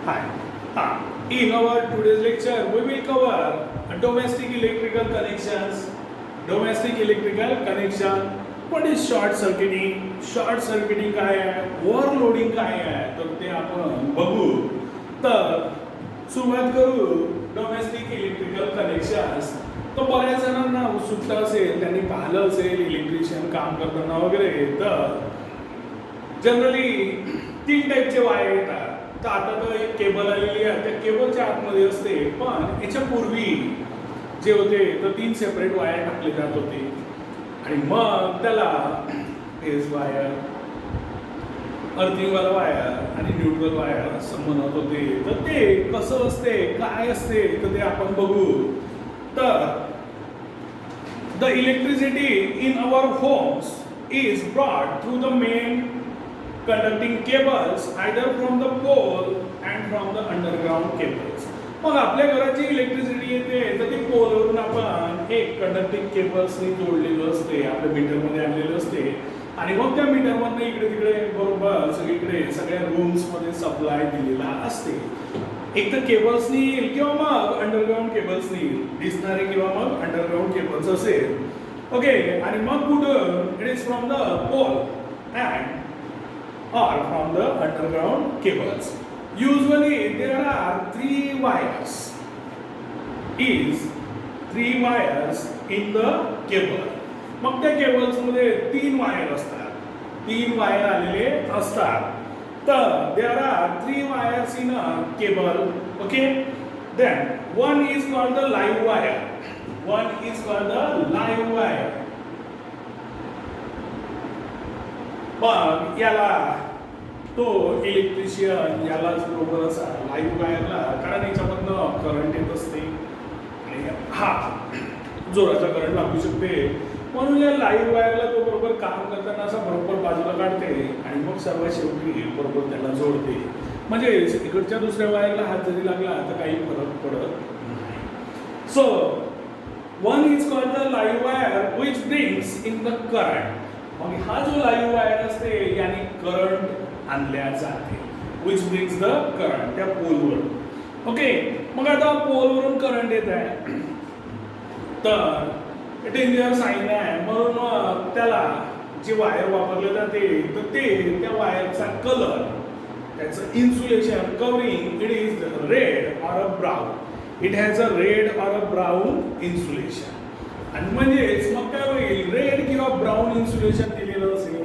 Hi. In our today's lecture, we will cover domestic electrical connections. Domestic electrical connection. What is short circuiting? Short circuiting काय आहे? Overloading काय आहे? तर ते आपण बघू. तर सुरुवात करू डोमेस्टिक इलेक्ट्रिकल कनेक्शन्स. तर बऱ्याच जणांना उत्सुकता असेल, त्यांनी पाहिलं असेल इलेक्ट्रिशियन काम करताना वगैरे. तर जनरली 3 टाईपचे वायर येतात. तर आता तर एक केबल आलेली आहे, त्या केबलच्या आतमध्ये असते. पण याच्या पूर्वी जे होते तर 3 सेपरेट वायर टाकले जात होते आणि मग त्याला फेज वायर, अर्थिंगवाला वायर आणि न्यूट्रल वायर असं म्हणत होते. तर ते कसं असते, काय असते, तर ते आपण बघू. तर the electricity in our homes is brought through the main conducting cables either from the pole and from the underground cables. मग आपल्या घराची इलेक्ट्रिसिटी येते तर ती पोलवरून आपण एक कंडक्टिंग केबल्सनी जोडलेलं असते, आपल्या मीटरमध्ये आणलेलं असते आणि मग त्या मीटरमधनं इकडे तिकडे बरोबर सगळीकडे सगळ्या रूम्समध्ये सप्लाय दिलेला असते. एक तर केबल्सनी येईल किंवा मग अंडरग्राऊंड केबल्सनी दिसणारे किंवा मग अंडरग्राऊंड केबल्स असेल. ओके. आणि मग कुठं it is from the pole and or from the underground cables. Usually there are 3 wires. Is 3 wires in the cable. मग त्या केबल्स मध्ये 3 वायर असतात. 3 वायर आलेले असतात. तर there are 3 wires in a cable. Okay. Then one is called the live wire. One is called the live wire. पण याला तो इलेक्ट्रिशियन यालाच बरोबर असा लाईव्ह वायरला, कारण याच्यामधनं करंट येत असते आणि हा जोराचा करंट लागू शकते. म्हणून या लाईव्ह वायरला तो बरोबर काम करताना असा बरोबर बाजूला काढते आणि मग सर्वात शेवटी बरोबर त्याला जोडते. म्हणजे इकडच्या दुसऱ्या वायरला हात जरी लागला तर काही फरक पडत नाही. So one is called the live wire which brings in the current. मग हा जो लाईव्ह वायर असते याने करंट आणल्या जाते. विच ब्रिंग्स द करंट त्या पोलवरून. ओके. मग आता पोलवरून करंट येत आहे तर डेंजर साईन आहे, म्हणून त्याला जे वायर वापरले जाते तर ते त्या वायरचा कलर, त्याचं insulation covering it is red or a brown. It has a red or a brown insulation. आणि म्हणजेच मग काय होईल, रेड किंवा ब्राऊन इन्सुलेशन दिलेलं असेल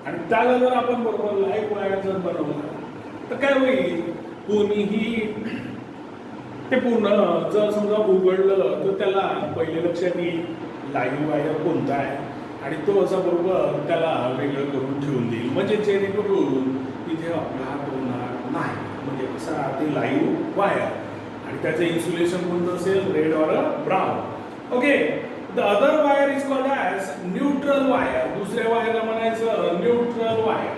आणि त्याला जर आपण बरोबर लाईव्ह वायर जर बनवलं तर काय होईल, कोणीही ते पूर्ण जर समजा उघडलं तर त्याला पहिले लक्षात येईल लाईव्ह वायर कोणता आहे आणि तो असा बरोबर त्याला वेगळं करून ठेवून देईल. म्हणजे जेणेकरून तिथे अपघात होणार नाही. म्हणजे कसा ते लाईव्ह वायर आणि त्याचं इन्सुलेशन कोणतं असेल, red or brown. Okay. The other wire is called as neutral wire. दुसऱ्या वायरला म्हणायचं न्यूट्रल वायर.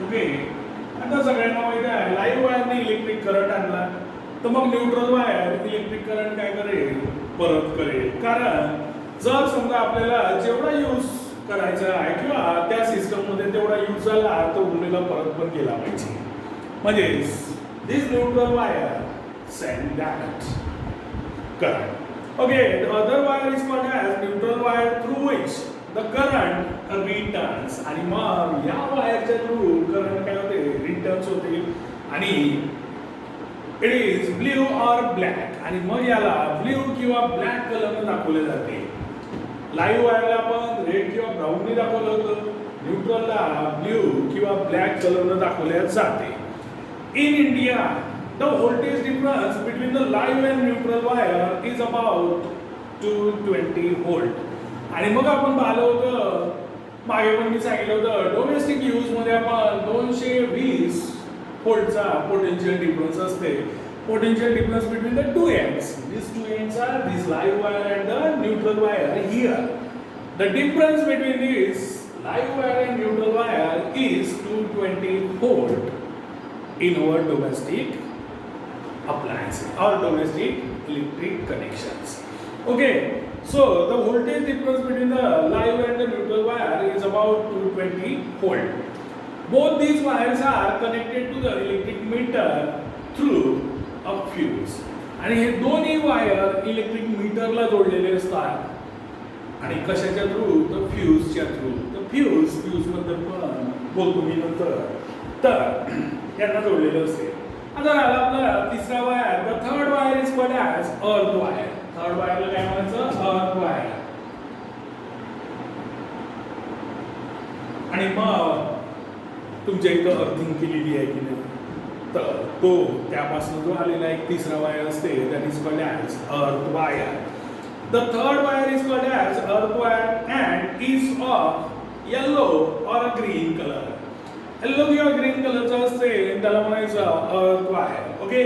ओके. आता सगळ्यांना माहिती आहे लाईव्ह वायरने इलेक्ट्रिक करंट आणला तर मग न्यूट्रल वायर इलेक्ट्रिक करंट काय करेल, परत करेल. कारण जर समजा आपल्याला जेवढा यूज करायचा आहे किंवा त्या सिस्टममध्ये तेवढा यूज झाला तर उरलेला परत पण केला पाहिजे. म्हणजे this neutral wire send that current. Okay, the other wire is called as neutral wire through which the current returns. आणि मग या वायरच्या थ्रू करंट काय होते, रिटर्न्स होते आणि it is blue or black. आणि मग याला ब्ल्यू किंवा ब्लॅक कलरने दाखवले जाते. लाईव्ह वायरला आपण रेड किंवा ब्राऊनने दाखवलं होतं, न्यूट्रलला ब्ल्यू किंवा ब्लॅक कलरने दाखवले जाते. In India the voltage difference between the live and neutral wire is about 220 volt. आणि मग आपण पाहिलं होतं मागे पण मी सांगितलं होतं डोमेस्टिक यूज मध्ये आपण 220 व्होल्टचा पोटेन्शियल डिफरन्स असते. Potential difference between the 2 ends. These 2 ends are this live wire and the neutral wire here. The difference between this live wire and neutral wire is 220 volt in our domestic appliances or domestic electric connections. Okay, so the voltage difference between the live and the neutral wire is about 220 volt. Both these wires are connected to the electric meter through a fuse. आणि हे दोन्ही wire electric मीटरला जोडलेले असतात आणि कशाच्या through तर फ्यूजच्या through. तर फ्यूज बद्दल पण बोलतो मी नंतर. तर यांना जोडलेलं असते. आता राहिला आपला तिसरा wire. The third wire is called as earth wire. Third वायरला काय म्हणायचं अर्थ वायर. आणि मग तुमच्या इथं अर्थिंग केलेली आहे की नाही तर तो त्यापासून जो आलेला एक तिसरा वायर असते that is called as earth wire. The third wire is called as earth wire and is of yellow or a green colour. Yellow किंवा ग्रीन कलरचा असते त्याला म्हणायचं earth wire. Okay.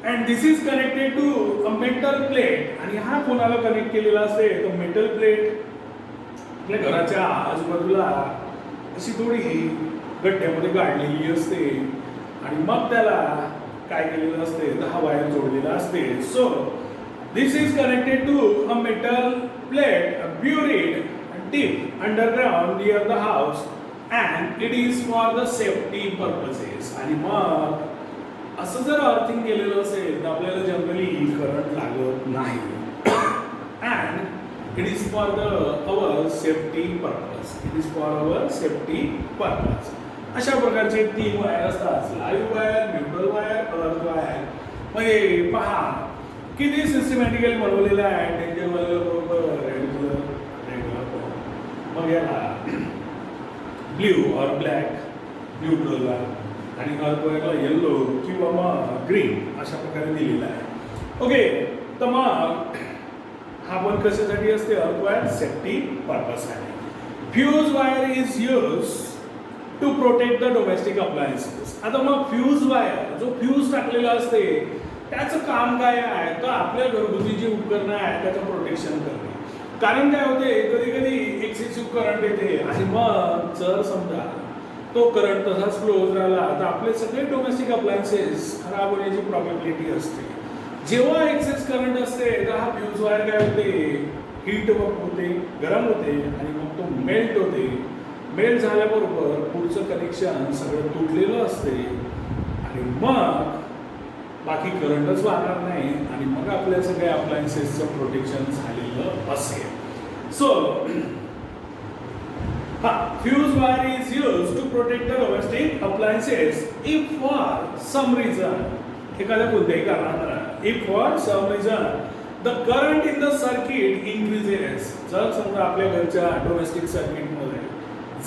And this is connected to a metal plate. आणि हा कोणाला connect केलेला असते तर मेटल प्लेट आपल्या घराच्या आजूबाजूला अशी थोडी गड्ड्यामध्ये गाडलेली असते आणि मग त्याला काय केलेलं असते तर हा वायर जोडलेला असते. So this is connected to a metal plate buried deep underground near the house and it is for the safety purposes. आणि मग असं जर अर्थिंग केलेलं असेल तर आपल्याला जनरली करंट लागत नाही. And it is for our safety purpose. It is for our safety purpose. अशा प्रकारचे 3 वायर असतात. Live wire, neutral wire, earth wire. म्हणजे पहा किती सिस्टमॅटिकली बनवलेलं आहे. डेंजर वायर बरोबर रेग्युलर. मग याला ब्ल्यू और ब्लॅक न्यूट्रलला आणि अर्थ वायरला येल्लो किंवा मग ग्रीन अशा प्रकारे दिलेला आहे. ओके. तर मग हा पण कशासाठी असते अर्थ वायर सेफ्टी पर्पजसाठी. Fuse wire is use to protect the domestic appliances. आता मग फ्यूज वायर जो फ्यूज टाकलेला असते त्याचं काम काय आहे तर आपल्या घरगुती जी उपकरणं आहेत त्याचं प्रोटेक्शन करणे. कारण काय होते कधी कधी एक्सेसिव्ह करंट येते आणि मग जर समजा तो करंट तसाच फ्लो होत राहिला तर आपले सगळे डोमेस्टिक अप्लायन्सेस खराब होण्याची प्रॉबिलिटी असते. जेव्हा एक्सेस करंट असते तर हा फ्यूज वायर काय होते हीट होते, गरम होते आणि मग तो मेल्ट होते. मेल्ट झाल्याबरोबर पुढचं कनेक्शन सगळं तुटलेलं असते आणि मग बाकी करंटच वाहणार नाही आणि मग आपल्या सगळ्या अप्लायन्सेसचं प्रोटेक्शन झालेलं असेल. So fuse wire is use to protect the domestic appliances if for some reason एखाद्या कोणत्याही कारणानं if for some reason the current in the circuit increases. जर समजा आपल्या घरच्या डोमेस्टिक सर्किटमध्ये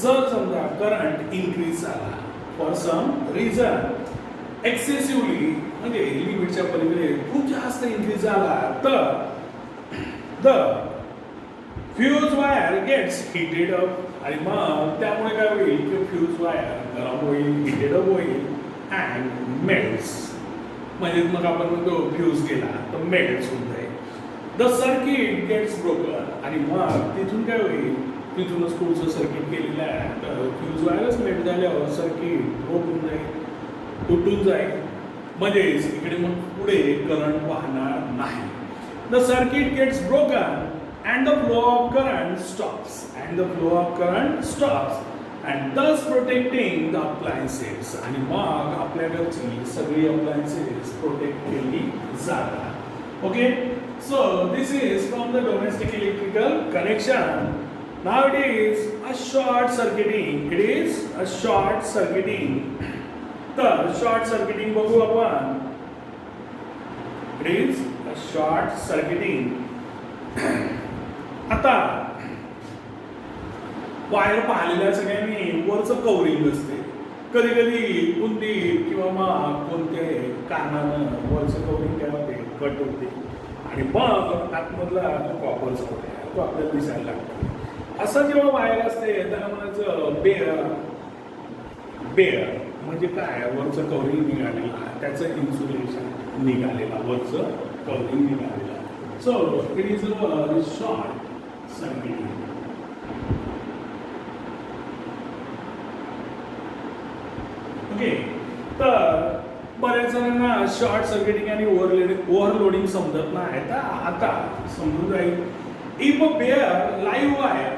जर समजा करंट इन्क्रीज झाला फॉर सम रिझन एक्सेसिव्हली म्हणजे लिमिटच्या पलीकडे खूप जास्त इन्क्रीज झाला तर the fuse wire gets heated up आणि मग त्यामुळे काय होईल की फ्यूज वायर गरम होईल, हिटेड अप होईल अँड मेल्ट्स. म्हणजे मग आपण म्हणतो फ्यूज गेला तर मेल्ट्स होऊन जाईल. द सर्किट गेट्स ब्रोकन आणि मग तिथून काय होईल तिथूनच पुढचं सर्किट केलेलं आहे तर फ्यूज वायरच मेल्ट झाल्यावर सर्किट ब्रोक होऊन जाईल, तुटून जाईल. म्हणजेच इकडे मग पुढे करंट वाहणार नाही. The circuit gets broken and the flow of current stops and thus protecting the appliances. आणि मग आपल्या घरची सगळी अप्लायन्सेस प्रोटेक्ट केली जातात. Okay. So this is from the domestic electrical connection. Now it is a short circuiting. तर short circuiting बघू आपण. It is a short circuiting. आता वायर पाहिलेल्या सगळ्यांनी वरचं कवरिंग असते. कधी कधी कुंदी किंवा मग कोणत्या कारणानं वरचं कवरिंग काय होते कट होते आणि मग आतमधला तो कॉपरचा होते तो आपल्याला दिसायला लागतो. असं जेव्हा वायर असते त्याला म्हणायचं बेअर म्हणजे काय वरचं कवरिंग निघालेला त्याचं इन्सुलेशन निघालेला वरचं कवरिंग निघालेला. So it is a short circuiting. Okay. तर बऱ्याच जणांना शॉर्ट सर्किटिंग आणि ओव्हरलोडिंग समजत नाही. तर आता समजून जाईल. If a bare live wire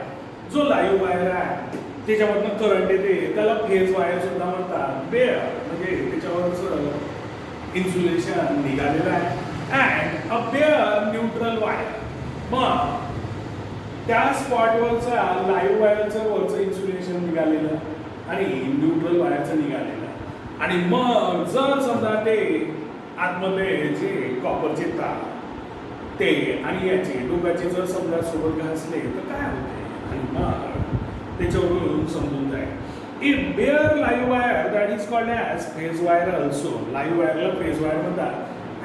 जो लाईव्ह वायर आहे त्याच्यामधनं करंट येते, त्याला फेज वायर सुद्धा म्हणतात. बेअर म्हणजे त्याच्यावरच इन्सुलेशन निघालेलं आहे. And a bare neutral wire, मग त्या स्पॉटवरचा लाईव्ह वायरचं वरचं इन्सुलेशन निघालेलं आणि न्यूट्रल वायरचं निघालेलं. आणि मग जर समजा ते आतमध्ये जे कॉपरचे तार ते आणि याचे दोघांचे जर समजा सोबत घासले तर काय होते, आणि मग त्याच्यावरून समजून जाईल. If bare live wire that is called as phase wire also, live वायरला फेज वायर म्हणतात.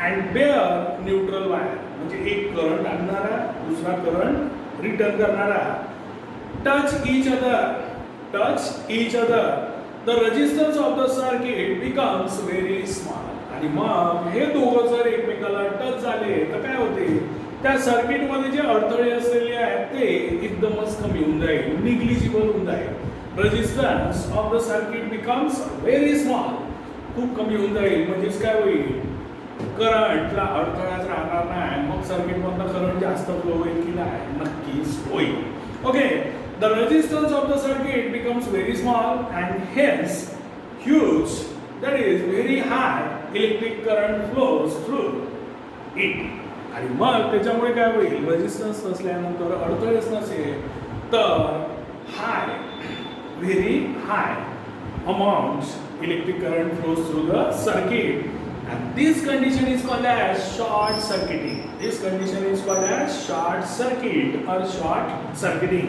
अँड बेअर न्यूट्रल वायर म्हणजे एक करंट आणणारा दुसरा करंट रिटर्न करणारा touch each other, the resistance of the circuit becomes very small. आणि मग हे दोघं जर एकमेकाला टच झाले तर काय होते, त्या सर्किटमध्ये जे अडथळे असलेले आहेत ते एकदमच कमी होऊन जाईल, निग्लिजिबल होऊन जाईल. Resistance of the circuit becomes very small, खूप कमी होऊन जाईल. म्हणजेच काय होईल, करंटला अडथळाच राहणार नाही. मग सर्किटमधनं करंट जास्त फ्लो होईल की नाही, नक्कीच होईल. Okay, the resistance of the circuit becomes very small and hence huge, that is very high electric current flows through it. आणि मग त्याच्यामुळे काय होईल, रेजिस्टन्स नसल्यानंतर अडथळेच नसेल तर very high amount electric current flows through the circuit. And this condition is called as short circuiting. This condition is called as short circuit or short circuiting.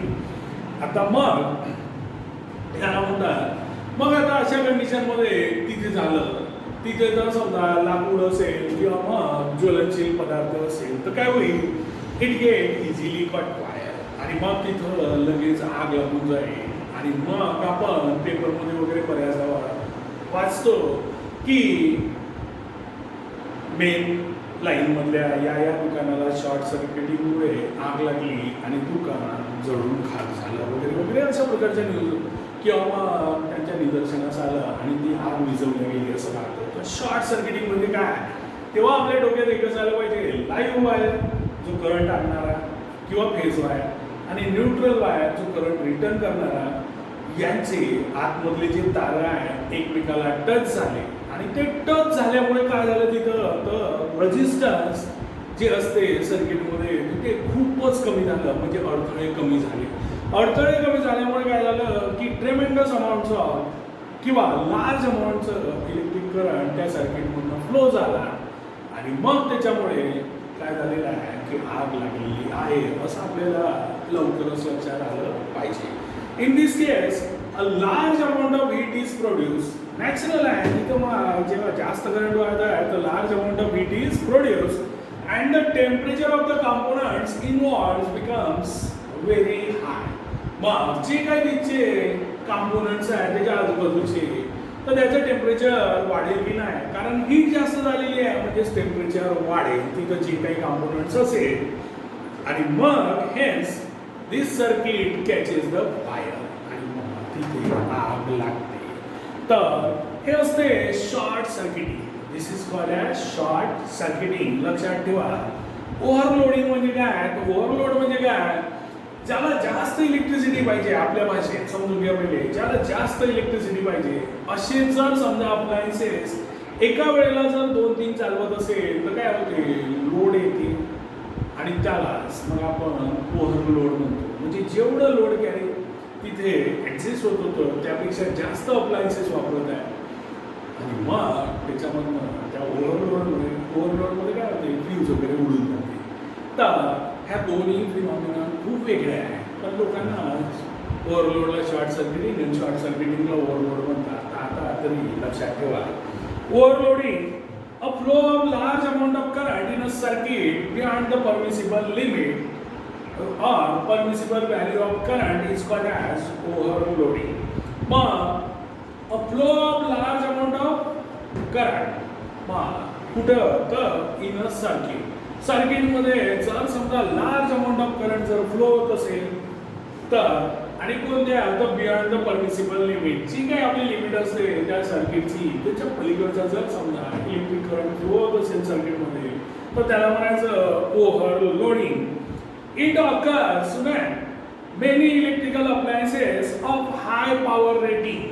आता मग याला म्हणतात, मग आता अशा कंडिशन मध्ये तिथे झालं, तिथे जर समजा लाकूड असेल किंवा मग ज्वलनशील पदार्थ असेल तर काय होईल, it get easily cut wire. आणि मग तिथं लगेच आग लागून जाईल. आणि मग आपण पेपरमध्ये वगैरे बऱ्याच वाचतो की मेन लाईन मधल्या या दुकानाला शॉर्ट सर्किटिंगमुळे आग लागली आणि दुकान जळून खाक झालं वगैरे वगैरे अशा प्रकारच्या न्यूज किंवा मग त्यांच्या निदर्शनास आलं आणि ती आग विझवल्या गेली असं लागतं. तर शॉर्ट सर्किटिंग म्हणजे काय, तेव्हा आपल्या डोक्यात एकच आलं पाहिजे, लाईव्ह वायर जो करंट आणणारा किंवा फेज वायर आणि न्यूट्रल वायर जो करंट रिटर्न करणारा, यांचे आतमधले जे तारा आहेत एकमेकाला टच झाले. आणि ते टच झाल्यामुळे काय झालं तिथं, तर रेजिस्टन्स जे असते सर्किटमध्ये ते खूपच कमी झालं, म्हणजे अडथळे कमी झाले. अडथळे कमी झाल्यामुळे काय झालं की ट्रेमेंडस अमाऊंटचं किंवा लार्ज अमाऊंटचं इलेक्ट्रिक करंट त्या सर्किटमधून फ्लो झाला. आणि मग त्याच्यामुळे काय झालेलं आहे की आग लागलेली आहे असं आपल्याला लवकरच लक्षात आलं पाहिजे. In this case, a large amount of heat is produced. Natural आहे, इथं जेव्हा जास्त करंट वाहत आहे तर large amount of heat is produced and the temperature of the components involved becomes very high. मग जे काही तिचे कॉम्पोनंट्स आहेत त्याच्या आजूबाजूचे तर त्याचं टेम्परेचर वाढेल की नाही, कारण हीट जास्त झालेली आहे म्हणजेच टेम्परेचर वाढेल तिथं जे काही कॉम्पोनंट्स असेल. आणि मग hence this circuit catches the fire आणि मग तिथे आग लागते. तर हे असते short circuiting. This is called as short circuiting. लक्षात ठेवा. ओव्हरलोडिंग म्हणजे काय, तर ओव्हरलोड म्हणजे काय, ज्याला जास्त इलेक्ट्रिसिटी पाहिजे, आपल्या भाषेत समजून घ्या पहिले, ज्याला जास्त इलेक्ट्रिसिटी पाहिजे असे जर समजा अप्लायन्सेस एका वेळेला जर 2-3 चालवत असेल तर काय होते, लोड येते आणि त्यालाच मग आपण ओव्हरलोड म्हणतो. म्हणजे जेवढं लोड कॅरी तिथे ॲडजस्ट होत होतं त्यापेक्षा जास्त अप्लायन्सेस वापरत आहे. आणि मग त्याच्यामधनं त्या ओव्हरलोडमध्ये काय होते, फ्यूज वगैरे उडून जाते. तर ह्या दोन्ही फिनॉमिना खूप वेगळ्या आहेत. पण लोकांना ओव्हरलोडला शॉर्ट सर्किटिंग आणि शॉर्ट सर्किटिंगला ओव्हरलोड म्हणतात. आता तरी लक्षात ठेवा, overloading a flow of large amount of current in a circuit beyond the permissible limit or permissible value of current is called as overloading. But a flow of large amount of current, कुठं तर in a circuit मध्ये जर समजा large amount of current जर flow होत असेल तर, आणि कोणत्या तर बियॉन्ड द परमिसिबल लिमिट, जी काही आपली लिमिट असते त्या सर्किटची त्याच्या पलीकडचा जर समजा इलेक्ट्रिक करंट फ्लो होत असेल सर्किटमध्ये तर त्याला म्हणायचं overloading. It occurs when many electrical appliances of high power rating.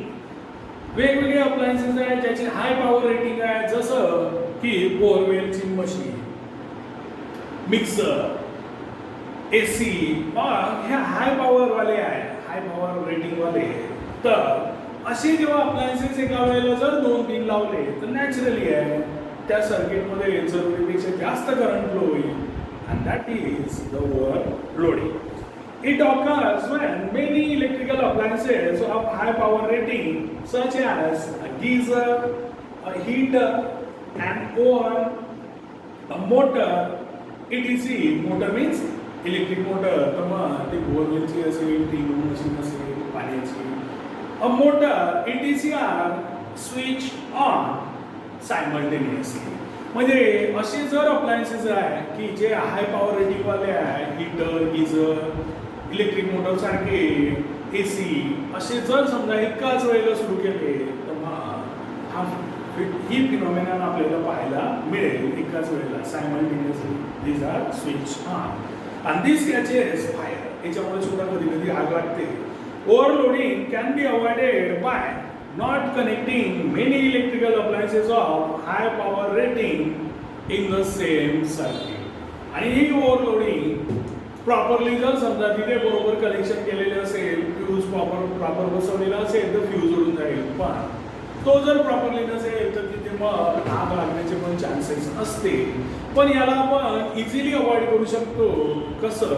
वेगवेगळे अप्लायन्सेस आहेत ज्याची हाय पॉवर रेटिंग आहे, जसं की बोरवेलची मशीन, मिक्सर, एसी, हे हाय पॉवर वाले आहे, हाय पॉवर रेटिंग वाले. तर असे जेव्हा अप्लायन्सेस एका वेळेला जर 2-3 लावले तर नॅचरली आहे त्या सर्किटमध्ये जरुरीपेक्षा जास्त करंट फ्लो होईल, and that is the overloading. It occurs when many electrical appliances of high power rating such as a geyser, a heater, an oven, a motor, etc. Motor means electric motor. तर मग ते बोरवेलची असेल, TV machine असेल, पाण्याची. A motor, etc. are switched on simultaneously. म्हणजे असे जर appliances आहे की जे हाय पॉवर रेटिंग वाले आहे, हीटर, गीझर, इलेक्ट्रिक मोटर सारखे, एसी, असे जर समजा एकाच वेळेला सुरू केले तर मग ही फिनॉमिनन आपल्याला पाहायला मिळेल एकाच वेळेला, simultaneously. These are switch on आणि दिस कॅचेस फायर. याच्यामुळे सुद्धा कधी कधी आग लागते. Overloading can be avoided by not connecting many electrical appliances of high power rating in the same circuit. आणि ही ओव्हरलोडिंग प्रॉपरली जर समजा तिथे बरोबर कनेक्शन केलेले असेल, फ्यूज प्रॉपर बसवलेला असेल तर फ्यूज उडून जाईल. पण तो जर प्रॉपरली नसेल तर तिथे मग आग लागण्याचे पण चान्सेस असते. पण याला आपण इझिली अवॉइड करू शकतो. कसं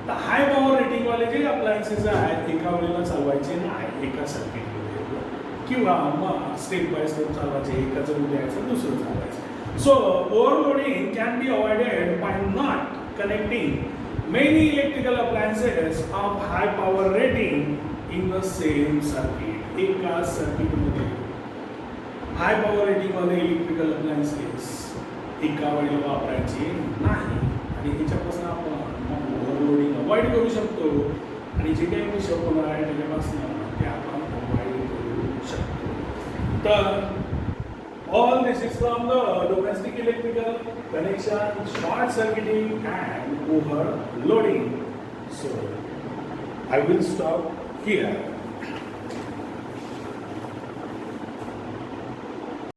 तर हाय पॉवर रेटिंगवाले जे अप्लायन्सेस आहेत एका वेळेला चालवायचे नाही एका सर्किट, किंवा मग स्टेप बाय स्टेप चालवायचे, एकाचं द्यायचं दुसरं चालवायचं. So overloading can be avoided by not connecting many electrical appliances of high power rating in the same circuit. एका सर्किटमध्ये हाय पॉवर रेटिंगवाले इलेक्ट्रिकल अप्लायन्सेस एका वेळेला वापरायचे नाही. आणि त्याच्यापासून आपण ओव्हरलोडिंग अवॉइड करू शकतो. आणि जे काही विषय होणार आहे त्याच्यापासून ते आपण अवॉइड करू शकतो. तर all this is from the domestic electrical connection, short circuiting and overloading. So I will stop here.